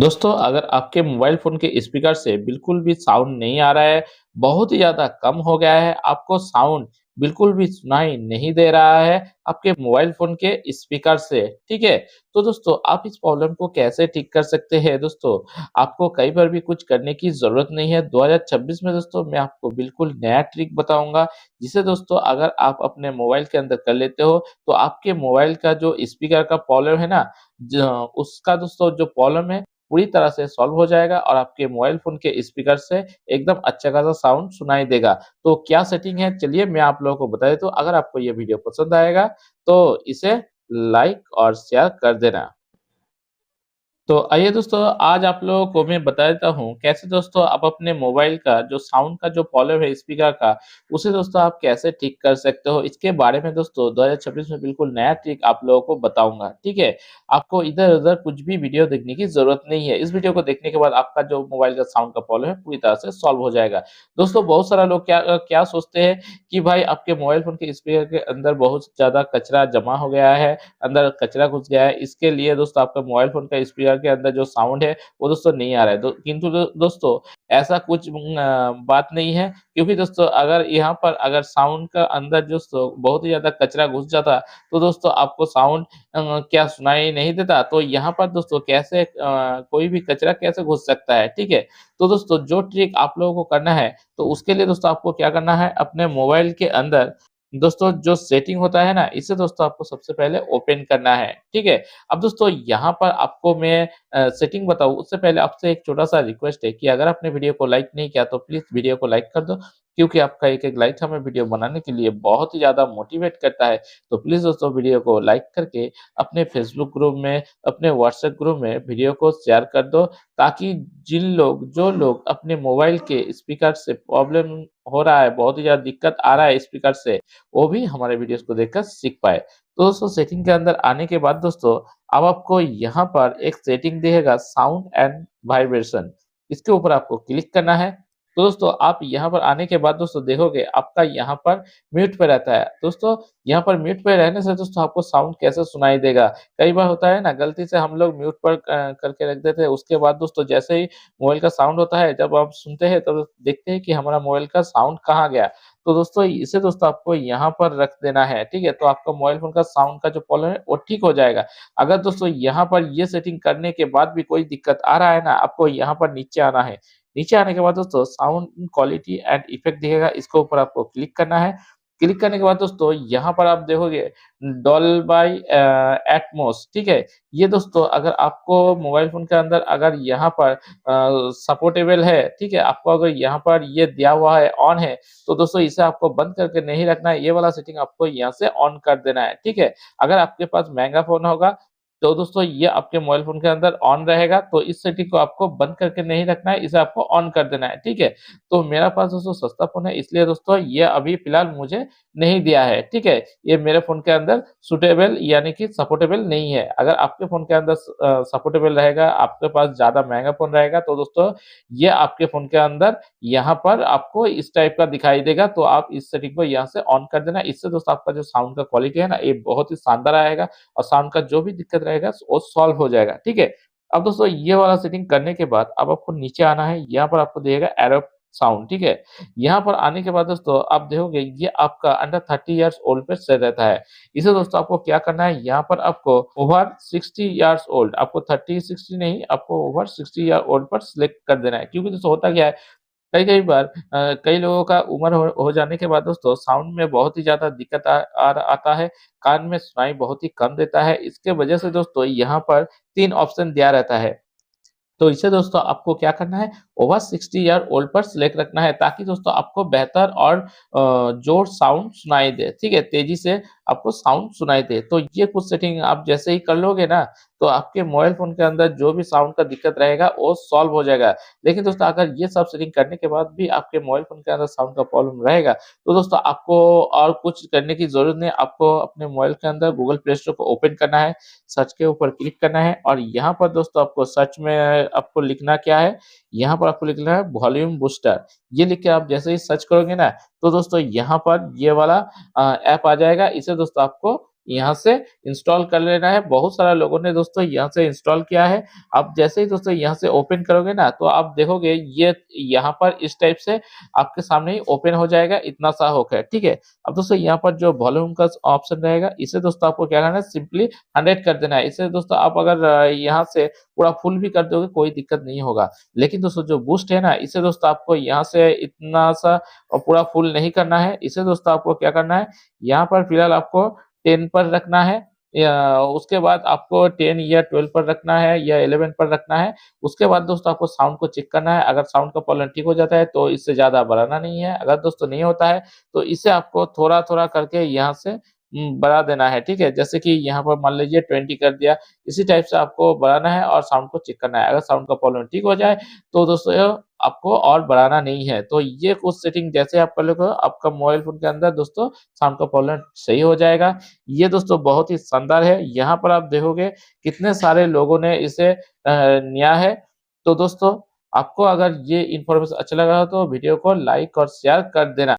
दोस्तों, अगर आपके मोबाइल फ़ोन के स्पीकर से बिल्कुल भी साउंड नहीं आ रहा है, बहुत ही ज़्यादा कम हो गया है, आपको साउंड बिल्कुल भी सुनाई नहीं दे रहा है आपके मोबाइल फ़ोन के स्पीकर से, ठीक है? तो दोस्तों, आप इस प्रॉब्लम को कैसे ठीक कर सकते हैं दोस्तों? आपको कहीं पर भी कुछ करने की ज़रूरत नहीं है। 2026 में दोस्तों मैं आपको बिल्कुल नया ट्रिक बताऊँगा, जिसे दोस्तों अगर आप अपने मोबाइल के अंदर कर लेते हो, तो आपके मोबाइल का जो स्पीकर का प्रॉब्लम है ना, ज उसका दोस्तों जो प्रॉब्लम है पूरी तरह से सॉल्व हो जाएगा और आपके मोबाइल फ़ोन के स्पीकर से एकदम अच्छा खासा साउंड सुनाई देगा। तो क्या सेटिंग है चलिए मैं आप लोगों को बता देता हूँ। अगर आपको ये वीडियो पसंद आएगा तो इसे लाइक और शेयर कर देना। तो आइए दोस्तों, आज आप लोगों को मैं बता देता हूँ कैसे दोस्तों आप अपने मोबाइल का जो साउंड का जो प्रॉब्लम है स्पीकर का, उसे दोस्तों आप कैसे ठीक कर सकते हो। इसके बारे में दोस्तों 2026 में बिल्कुल नया ट्रिक आप लोगों को बताऊँगा, ठीक है? आपको इधर-उधर कुछ भी वीडियो देखने की ज़रूरत नहीं है। इस वीडियो को देखने के बाद आपका जो मोबाइल का साउंड का प्रॉब्लम है पूरी तरह से सॉल्व हो जाएगा। दोस्तों बहुत सारा लोग क्या सोचते हैं कि भाई आपके मोबाइल फ़ोन के स्पीकर के अंदर बहुत ज़्यादा कचरा जमा हो गया है, अंदर कचरा घुस गया है, इसके लिए दोस्तों आपका मोबाइल फ़ोन का स्पीकर के अंदर जो साउंड है, वो दोस्तों नहीं आ रहा है। किंतु दोस्तों ऐसा कुछ बात नहीं है, क्योंकि दोस्तों अगर यहाँ पर अगर साउंड का अंदर जो बहुत ही ज़्यादा कचरा घुस जाता, तो दोस्तों आपको साउंड क्या सुनाई नहीं देता? तो यहाँ पर दोस्तों कैसे कोई भी कचरा कैसे घुस सकता है, ठीक है? तो दोस्तों जो ट्रिक आप लोगों को करना है, तो उसके लिए दोस्तों आपको क्या करना है, अपने मोबाइल के अंदर दोस्तों जो सेटिंग होता है ना, इसे दोस्तों आपको सबसे पहले ओपन करना है, ठीक है? अब दोस्तों यहाँ पर आपको मैं सेटिंग बताऊँ उससे पहले आपसे एक छोटा-सा रिक्वेस्ट है कि अगर आपने वीडियो को लाइक नहीं किया तो प्लीज़ वीडियो को लाइक कर दो, क्योंकि आपका एक-एक लाइक हमें वीडियो बनाने के लिए बहुत ही ज़्यादा मोटिवेट करता है। तो प्लीज़ दोस्तों वीडियो को लाइक करके अपने फेसबुक ग्रुप में, अपने व्हाट्सएप ग्रुप में वीडियो को शेयर कर दो, ताकि जो लोग अपने मोबाइल के स्पीकर से प्रॉब्लम हो रहा है, बहुत ही ज़्यादा दिक्कत आ रहा है स्पीकर से, वो भी हमारे वीडियोज़ को देखकर सीख पाएँ। तो दोस्तों सेटिंग के अंदर आने के बाद दोस्तों, अब आपको यहाँ पर एक सेटिंग दिखेगा साउंड एंड वाइब्रेशन, इसके ऊपर आपको क्लिक करना है। तो दोस्तों आप यहाँ पर आने के बाद दोस्तों देखोगे आपका यहाँ पर म्यूट पे रहता है। दोस्तों यहाँ पर म्यूट पे रहने से दोस्तों आपको साउंड कैसे सुनाई देगा? कई बार होता है ना गलती से हम लोग म्यूट पर करके रख देते हैं, उसके बाद दोस्तों जैसे ही मोबाइल का साउंड होता है, जब आप सुनते हैं तब देखते हैं कि हमारा मोबाइल का साउंड कहाँ गया? तो दोस्तों इसे दोस्तों आपको यहाँ पर रख देना है, ठीक है? तो आपका मोबाइल फ़ोन का साउंड का जो प्रॉब्लम है वो ठीक हो जाएगा। अगर दोस्तों यहाँ पर ये सेटिंग करने के बाद भी कोई दिक्कत आ रहा है ना, आपको यहाँ पर नीचे आना है। नीचे आने के बाद दोस्तों साउंड क्वालिटी एंड इफेक्ट दिखेगा, इसके ऊपर आपको क्लिक करना है। क्लिक करने के बाद दोस्तों यहाँ पर आप देखोगे डॉल्बाई एटमॉस, ठीक है? ये दोस्तों अगर आपको मोबाइल फ़ोन के अंदर अगर यहाँ पर सपोर्टेबल है, ठीक है? आपको अगर यहाँ पर ये दिया हुआ है, ऑन है, तो दोस्तों इसे आपको बंद करके नहीं रखना है, ये वाला सेटिंग आपको यहाँ से ऑन कर देना है, ठीक है? अगर आपके पास महँगा फ़ोन होगा, तो दोस्तों ये आपके मोबाइल फ़ोन के अंदर ऑन रहेगा, तो इस सेटिंग को आपको बंद करके नहीं रखना है, इसे आपको ऑन कर देना है, ठीक है? तो मेरा पास दोस्तों सस्ता फ़ोन है, इसलिए दोस्तों ये अभी फ़िलहाल मुझे नहीं दिया है, ठीक है? ये मेरे फ़ोन के अंदर सूटेबल यानी कि सपोर्टेबल नहीं है। अगर आपके फ़ोन के अंदर सपोर्टेबल रहेगा, आपके पास ज़्यादा महँगा फ़ोन रहेगा, तो दोस्तों ये आपके फ़ोन के अंदर यहाँ पर आपको इस टाइप का दिखाई देगा, तो आप इस सेटिंग को यहाँ से ऑन कर देना। इससे दोस्तों आपका जो साउंड का क्वालिटी है ना, ये बहुत ही शानदार आएगा और साउंड का जो भी दिक्कत रहेगा वो सॉल्व हो जाएगा, ठीक है? अब दोस्तों ये वाला सेटिंग करने के बाद अब आपको नीचे आना है, यहाँ पर आपको दिखेगा एरर साउंड, ठीक है? यहाँ पर आने के बाद दोस्तों आप देखोगे ये आपका अंडर 30 इयर्स ओल्ड पे सेट रहता है। इसे दोस्तों आपको क्या करना है, यहाँ पर आपको ओवर 60 इयर्स ओल्ड, आपको 30-60 नहीं, आपको ओवर 60 ईयर ओल्ड पर सिलेक्ट कर देना है। क्योंकि दोस्तों होता क्या है, कई-कई बार कई लोगों का उम्र हो जाने के बाद दोस्तों साउंड में बहुत ही ज़्यादा दिक्कत आता है, कान में सुनाई बहुत ही कम देता है। इसके वजह से दोस्तों यहाँ पर 3 ऑप्शन दिया रहता है। तो इसे दोस्तों आपको क्या करना है, ओवर 60 ईयर ओल्ड पर सिलेक्ट रखना है, ताकि दोस्तों आपको बेहतर और जोर साउंड सुनाई दे, ठीक है? तेज़ी से आपको साउंड सुनाई दे। तो ये कुछ सेटिंग आप जैसे ही कर लोगे ना, तो आपके मोबाइल फ़ोन के अंदर जो भी साउंड का दिक्कत रहेगा वो सॉल्व हो जाएगा। लेकिन दोस्तों अगर ये सब सेटिंग करने के बाद भी आपके मोबाइल फ़ोन के अंदर साउंड का प्रॉब्लम रहेगा, तो दोस्तों आपको और कुछ करने की ज़रूरत नहीं है। आपको अपने मोबाइल के अंदर गूगल प्ले स्टोर को ओपन करना है, सर्च के ऊपर क्लिक करना है और यहाँ पर दोस्तों आपको सर्च में आपको लिखना क्या है, यहाँ पर आपको लिखना है वॉल्यूम बूस्टर। ये लिख के आप जैसे ही सर्च करोगे ना, तो दोस्तों यहाँ पर ये वाला ऐप आ जाएगा। इसे दोस्तों आपको यहाँ से इंस्टॉल कर लेना है। बहुत सारा लोगों ने दोस्तों यहाँ से इंस्टॉल किया है। आप जैसे ही दोस्तों यहाँ से ओपन करोगे ना, तो आप देखोगे ये यहाँ पर इस टाइप से आपके सामने ही ओपन हो जाएगा, इतना सा होकर, ठीक है। अब दोस्तों यहाँ पर जो वॉल्यूम का ऑप्शन रहेगा, इसे दोस्तों आपको क्या करना है, सिंपली 100 कर देना है। इसे दोस्तों आप अगर यहाँ से पूरा फुल भी कर दोगे, कोई दिक्कत नहीं होगा। लेकिन दोस्तों जो बूस्ट है ना, इसे दोस्तों आपको यहाँ से इतना सा पूरा फुल नहीं करना है। इसे दोस्तों आपको क्या करना है, यहाँ पर फिलहाल आपको 10 पर रखना है, या उसके बाद आपको 10 या 12 पर रखना है, या 11 पर रखना है। उसके बाद दोस्तों आपको साउंड को चेक करना है। अगर साउंड का वॉल्यूम ठीक हो जाता है तो इससे ज़्यादा बढ़ाना नहीं है। अगर दोस्तों नहीं होता है तो इसे आपको थोड़ा-थोड़ा करके यहाँ से बढ़ा देना है, ठीक है? जैसे कि यहाँ पर मान लीजिए 20 कर दिया, इसी टाइप से आपको बढ़ाना है और साउंड को चेक करना है। अगर साउंड का वॉल्यूम ठीक हो जाए तो दोस्तों आपको और बढ़ाना नहीं है। तो ये कुछ सेटिंग जैसे आप कर लोगे, आपका मोबाइल फ़ोन के अंदर दोस्तों साउंड का वॉल्यूम सही हो जाएगा। ये दोस्तों बहुत ही शानदार है। यहाँ पर आप देखोगे कितने सारे लोगों ने इसे लिया है। तो दोस्तों आपको अगर ये इन्फॉर्मेशन अच्छा लगा हो तो वीडियो को लाइक और शेयर कर देना।